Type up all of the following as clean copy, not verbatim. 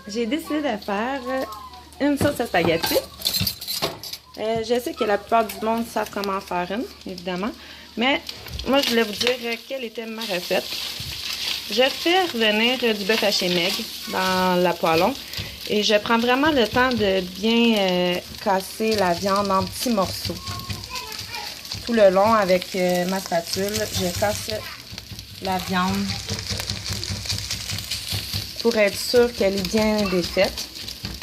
j'ai décidé de faire une sauce à spaghetti. Je sais que la plupart du monde savent comment en faire une, évidemment. Mais moi, je voulais vous dire quelle était ma recette. Je fais revenir du bœuf haché maigre dans la poêlon. Et je prends vraiment le temps de bien casser la viande en petits morceaux. Tout le long, avec ma spatule, je casse la viande pour être sûr qu'elle est bien défaite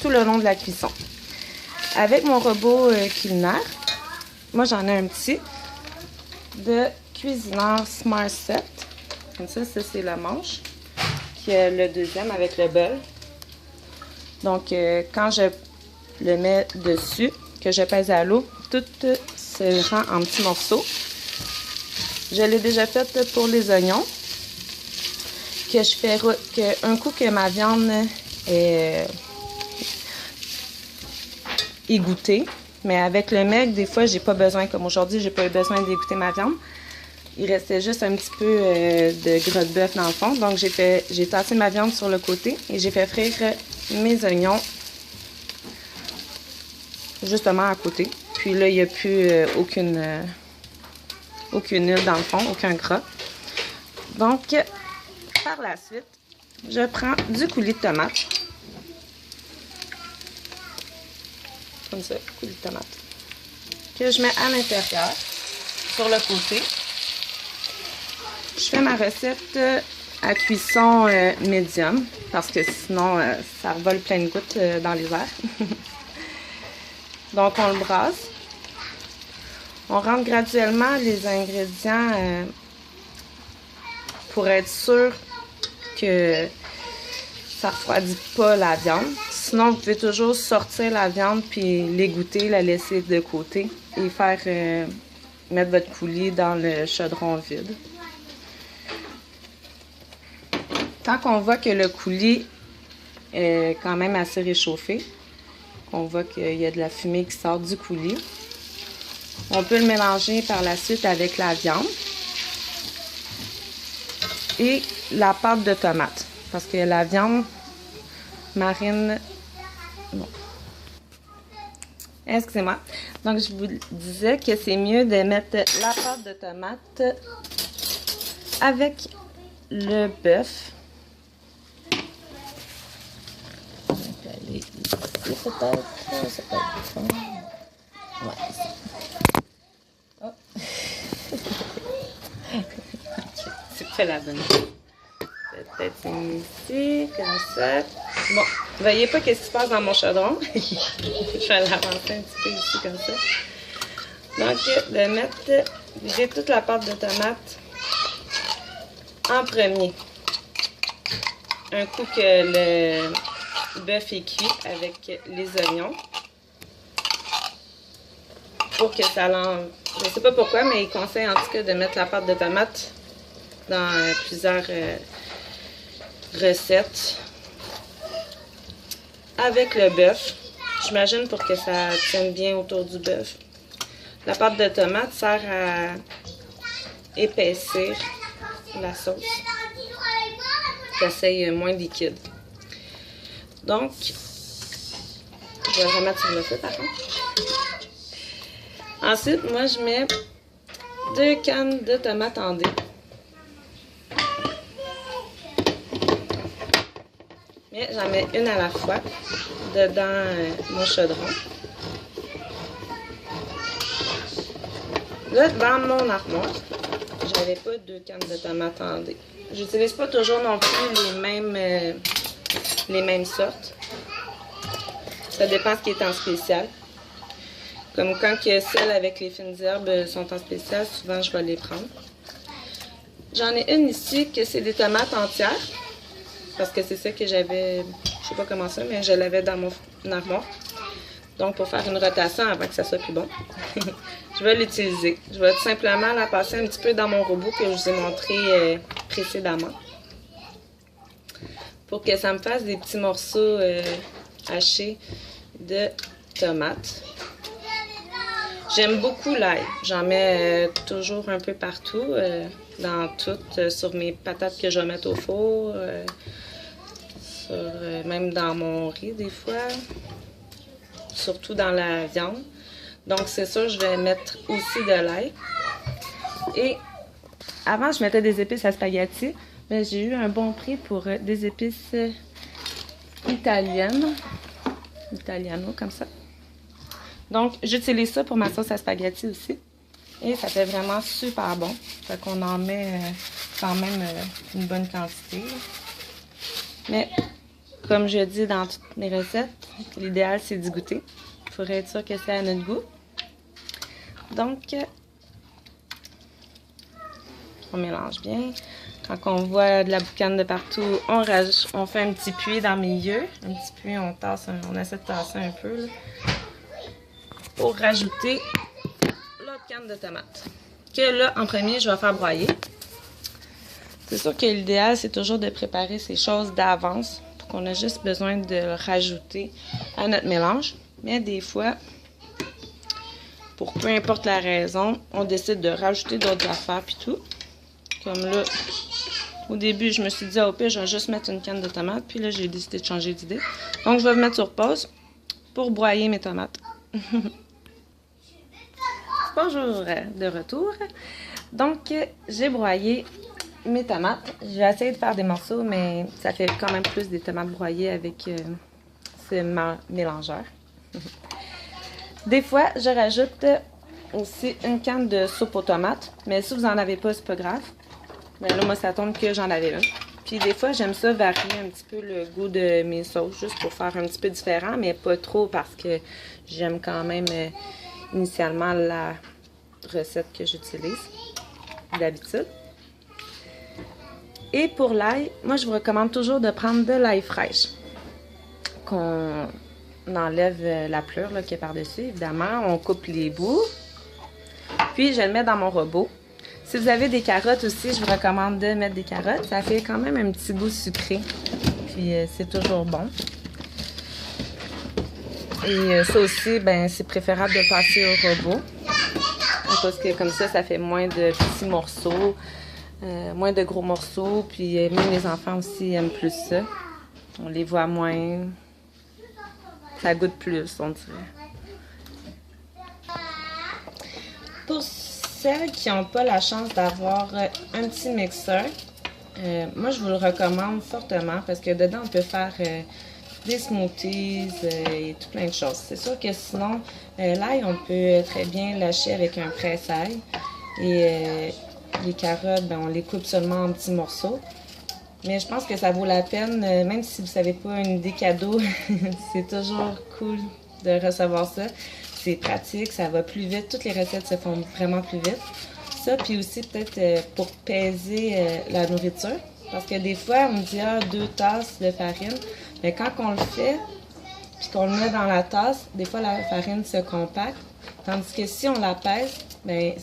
tout le long de la cuisson. Avec mon robot culinaire, moi j'en ai un petit de cuisineur Smart Set. Comme ça c'est la manche. Qui est le deuxième avec le bol. Donc quand je le mets dessus, que je pèse à l'eau, tout se rend en petits morceaux. Je l'ai déjà fait pour les oignons. Que je fais un coup que ma viande est égouttée. Mais avec le maigre, des fois, j'ai pas besoin, comme aujourd'hui, j'ai pas eu besoin d'égoutter ma viande. Il restait juste un petit peu de gras de bœuf dans le fond. Donc, j'ai tassé ma viande sur le côté et j'ai fait frire mes oignons justement à côté. Puis là, il n'y a plus aucune huile dans le fond, aucun gras. Donc, par la suite, je prends du coulis de tomate. Comme ça, coulis de tomate. Que je mets à l'intérieur, sur le côté. Je fais ma recette à cuisson médium, parce que sinon, ça revole plein de gouttes dans les airs. Donc, on le brasse. On rentre graduellement les ingrédients pour être sûr que ça ne refroidit pas la viande. Sinon, vous pouvez toujours sortir la viande puis l'égoutter, la laisser de côté et faire mettre votre coulis dans le chaudron vide. Quand on voit que le coulis est quand même assez réchauffé, qu'on voit qu'il y a de la fumée qui sort du coulis, on peut le mélanger par la suite avec la viande et la pâte de tomate. Parce que la viande marine... Bon. Excusez-moi. Donc, je vous disais que c'est mieux de mettre la pâte de tomate avec le bœuf. On peut aller ici peut-être. Ça peut être plus fun. Ouais, ici. Oh. C'est pas la bonne. Peut-être ici, comme ça. Bon, voyez pas qu'est-ce qui se passe dans mon chaudron. Je vais l'avancer un petit peu ici, comme ça. Donc, de mettre, j'ai toute la pâte de tomate en premier. Un coup que le bœuf est cuit avec les oignons. Pour que ça l'enlève. Je sais pas pourquoi, mais il conseille en tout cas de mettre la pâte de tomate dans plusieurs recettes avec le bœuf. J'imagine pour que ça tienne bien autour du bœuf. La pâte de tomate sert à épaissir la sauce. Ça soit moins liquide. Donc, je vais le remettre sur le feu par contre. Ensuite, moi je mets 2 cannes de tomates en dés. Mais j'en mets une à la fois dedans mon chaudron. Là, dans mon armoire, j'avais pas 2 cannes de tomates en dés. J'utilise pas toujours non plus les mêmes sortes. Ça dépend ce qui est en spécial. Comme quand celles avec les fines herbes sont en spécial, souvent je vais les prendre. J'en ai une ici que c'est des tomates entières. Parce que c'est ça que j'avais, je sais pas comment ça, mais je l'avais dans mon armoire. Donc pour faire une rotation avant que ça soit plus bon, je vais l'utiliser. Je vais tout simplement la passer un petit peu dans mon robot que je vous ai montré précédemment. Pour que ça me fasse des petits morceaux hachés de tomates. J'aime beaucoup l'ail. J'en mets toujours un peu partout, dans tout, sur mes patates que je vais mettre au four, même dans mon riz des fois, surtout dans la viande. Donc c'est sûr, je vais mettre aussi de l'ail. Et avant, je mettais des épices à spaghetti, mais j'ai eu un bon prix pour des épices italiennes, italiano comme ça. Donc j'utilise ça pour ma sauce à spaghetti aussi. Et ça fait vraiment super bon. Fait qu'on en met quand même une bonne quantité. Mais comme je dis dans toutes mes recettes, l'idéal c'est d'y goûter. Il faudrait être sûr que c'est à notre goût. Donc, on mélange bien. Quand on voit de la boucane de partout, on fait un petit puits dans le milieu. Un petit puits, on essaie de tasser un peu là, pour rajouter l'autre canne de tomate. Que là, en premier, je vais faire broyer. C'est sûr que l'idéal, c'est toujours de préparer ces choses d'avance pour qu'on ait juste besoin de le rajouter à notre mélange. Mais des fois, pour peu importe la raison, on décide de rajouter d'autres affaires puis tout. Comme là, au début, je me suis dit, au pire, je vais juste mettre une canne de tomates. Puis là, j'ai décidé de changer d'idée. Donc, je vais me mettre sur pause pour broyer mes tomates. Bonjour, de retour. Donc, j'ai broyé mes tomates. Je vais essayer de faire des morceaux, mais ça fait quand même plus des tomates broyées avec ce mélangeur. Des fois, je rajoute aussi une canne de soupe aux tomates. Mais si vous n'en avez pas, c'est pas grave. Mais là, moi, ça tombe que j'en avais une. Puis des fois, j'aime ça varier un petit peu le goût de mes sauces, juste pour faire un petit peu différent, mais pas trop parce que j'aime quand même initialement la recette que j'utilise d'habitude. Et pour l'ail, moi, je vous recommande toujours de prendre de l'ail fraîche. Qu'on enlève la pleure là, qui est par-dessus, évidemment. On coupe les bouts. Puis, je le mets dans mon robot. Si vous avez des carottes aussi, je vous recommande de mettre des carottes. Ça fait quand même un petit goût sucré. Puis, c'est toujours bon. Et ça aussi, ben, c'est préférable de passer au robot. Parce que comme ça fait moins de petits morceaux, moins de gros morceaux. Puis, même les enfants aussi aiment plus ça. On les voit moins. Ça goûte plus, on dirait. Pour celles qui n'ont pas la chance d'avoir un petit mixeur, moi je vous le recommande fortement parce que dedans on peut faire des smoothies et tout plein de choses. C'est sûr que sinon, l'ail on peut très bien lâcher avec un presse-ail et les carottes, ben, on les coupe seulement en petits morceaux. Mais je pense que ça vaut la peine, même si vous ne savez pas une idée cadeau, c'est toujours cool de recevoir ça. C'est pratique, ça va plus vite. Toutes les recettes se font vraiment plus vite. Ça, puis aussi peut-être pour peser la nourriture. Parce que des fois, on me dit 2 tasses de farine. Mais quand on le fait, puis qu'on le met dans la tasse, des fois la farine se compacte. Tandis que si on la pèse, bien,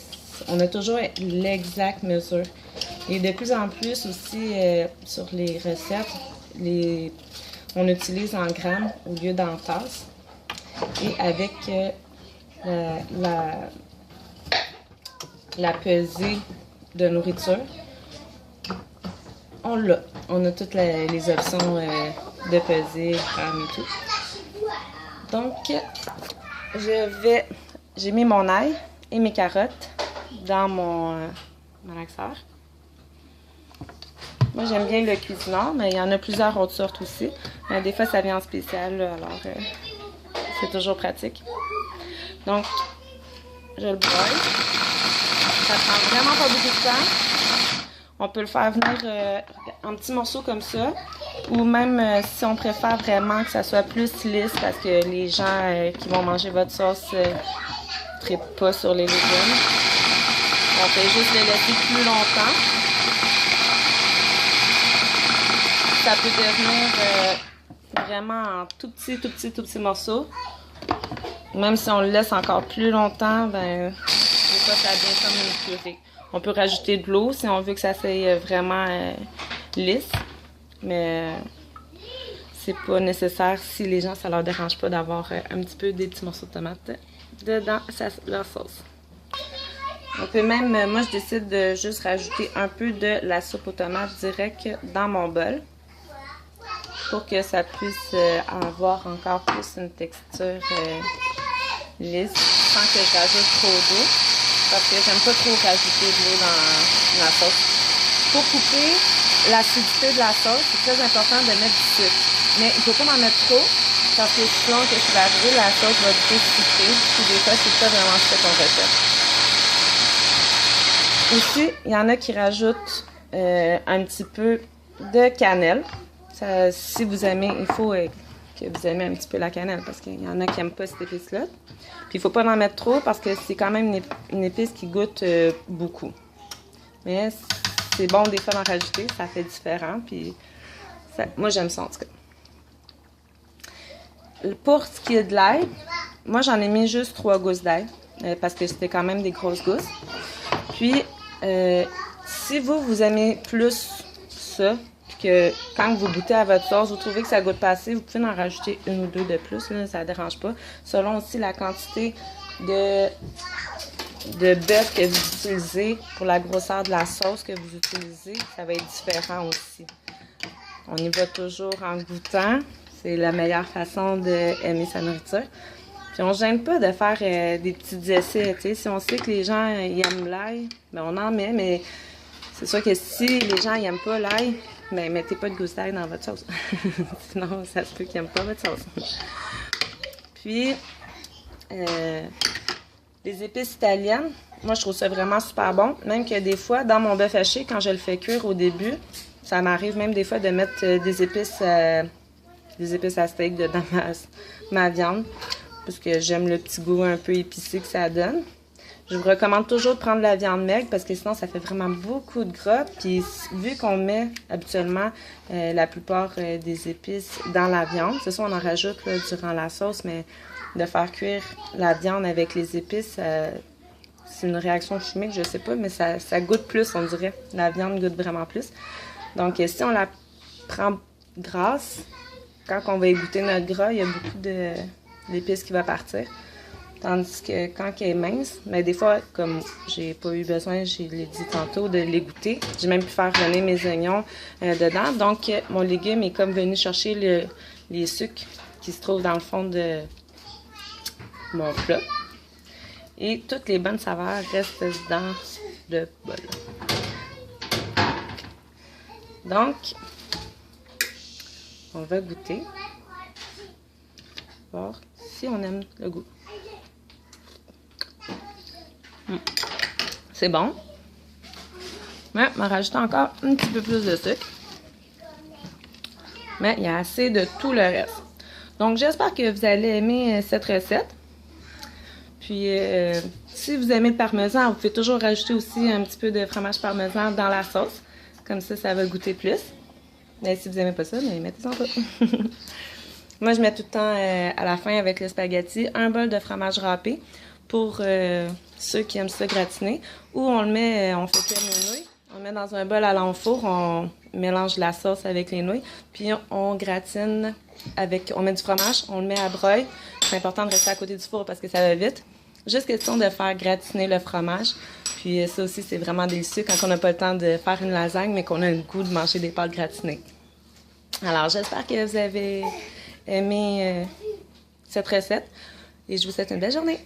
on a toujours l'exacte mesure. Et de plus en plus aussi, sur les recettes, on utilise en grammes au lieu d'en tasses. Et avec la pesée de nourriture, on a toutes les options de peser, grammes et tout. Donc, j'ai mis mon ail et mes carottes dans mon malaxeur. Moi, j'aime bien le cuisinart, mais il y en a plusieurs autres sortes aussi. Des fois, ça vient en spécial, là, alors c'est toujours pratique. Donc, je le broye. Ça prend vraiment pas beaucoup de temps. On peut le faire venir en petits morceaux comme ça. Ou même si on préfère vraiment que ça soit plus lisse, parce que les gens qui vont manger votre sauce ne trippent pas sur les légumes. On fait juste les laisser plus longtemps. Ça peut devenir vraiment en tout petits morceaux. Même si on le laisse encore plus longtemps, ben, des fois ça devient comme une purée. On peut rajouter de l'eau si on veut que ça soit vraiment lisse. Mais c'est pas nécessaire si les gens, ça leur dérange pas d'avoir un petit peu des petits morceaux de tomates dedans leur sauce. On peut même, moi je décide de juste rajouter un peu de la soupe aux tomates direct dans mon bol. pour que ça puisse avoir encore plus une texture lisse sans que je rajoute trop d'eau. Parce que j'aime pas trop rajouter de l'eau dans la sauce. Pour couper l'acidité de la sauce, c'est très important de mettre du sucre. Mais il ne faut pas en mettre trop, parce que sinon, que je vais arriver, la sauce va goûter sucrée. Puis des fois, c'est pas vraiment ce qu'on recherche. Aussi, il y en a qui rajoutent un petit peu de cannelle. Ça, si vous aimez, il faut que vous aimez un petit peu la cannelle, parce qu'il y en a qui n'aiment pas cette épice-là. Puis il ne faut pas en mettre trop, parce que c'est quand même une épice qui goûte beaucoup. Mais c'est bon des fois d'en rajouter, ça fait différent. Puis moi, j'aime ça en tout cas. Pour ce qui est de l'ail, moi, j'en ai mis juste 3 gousses d'ail, parce que c'était quand même des grosses gousses. Puis, si vous aimez plus ça, puis que quand vous goûtez à votre sauce, vous trouvez que ça goûte pas assez, vous pouvez en rajouter 1 ou 2 de plus, là, ça ne dérange pas. Selon aussi la quantité de bœuf que vous utilisez, pour la grosseur de la sauce que vous utilisez, ça va être différent aussi. On y va toujours en goûtant. C'est la meilleure façon d'aimer sa nourriture. Puis on ne gêne pas de faire des petits essais. T'sais. Si on sait que les gens ils aiment l'ail, ben on en met, mais c'est sûr que si les gens n'aiment pas l'ail, ben mettez pas de gousse d'ail dans votre sauce. Sinon, ça se peut qu'ils n'aiment pas votre sauce. Puis, les épices italiennes, moi je trouve ça vraiment super bon. Même que des fois, dans mon bœuf haché, quand je le fais cuire au début, ça m'arrive même des fois de mettre des épices à steak dedans ma viande, parce que j'aime le petit goût un peu épicé que ça donne. Je vous recommande toujours de prendre la viande maigre, parce que sinon ça fait vraiment beaucoup de gras. Puis vu qu'on met habituellement la plupart des épices dans la viande, c'est ça on en rajoute là, durant la sauce, mais de faire cuire la viande avec les épices, c'est une réaction chimique, je sais pas, mais ça goûte plus, on dirait. La viande goûte vraiment plus. Donc si on la prend grasse, quand on va égoutter notre gras, il y a beaucoup d'épices qui va partir. Tandis que quand elle est mince, mais des fois, comme j'ai pas eu besoin, je l'ai dit tantôt, de l'égoutter, j'ai même pu faire venir mes oignons dedans. Donc, mon légume est comme venu chercher les sucres qui se trouvent dans le fond de mon plat. Et toutes les bonnes saveurs restent dans le bol. Donc, on va goûter. Voir si on aime le goût. C'est bon. Mais on va rajouter encore un petit peu plus de sucre. Mais il y a assez de tout le reste. Donc, j'espère que vous allez aimer cette recette. Puis, si vous aimez le parmesan, vous pouvez toujours rajouter aussi un petit peu de fromage parmesan dans la sauce. Comme ça, ça va goûter plus. Mais si vous n'aimez pas ça, mais mettez-en pas. Moi, je mets tout le temps à la fin avec le spaghetti un bol de fromage râpé pour ceux qui aiment ça gratiner. Ou on le met, on fait cuire nos nouilles. On le met dans un bol à l'enfour, on mélange la sauce avec les nouilles. Puis on gratine avec, on met du fromage, on le met à broil. C'est important de rester à côté du four parce que ça va vite. Juste question de faire gratiner le fromage. Puis ça aussi, c'est vraiment délicieux quand on n'a pas le temps de faire une lasagne, mais qu'on a le goût de manger des pâtes gratinées. Alors, j'espère que vous avez aimé cette recette et je vous souhaite une belle journée.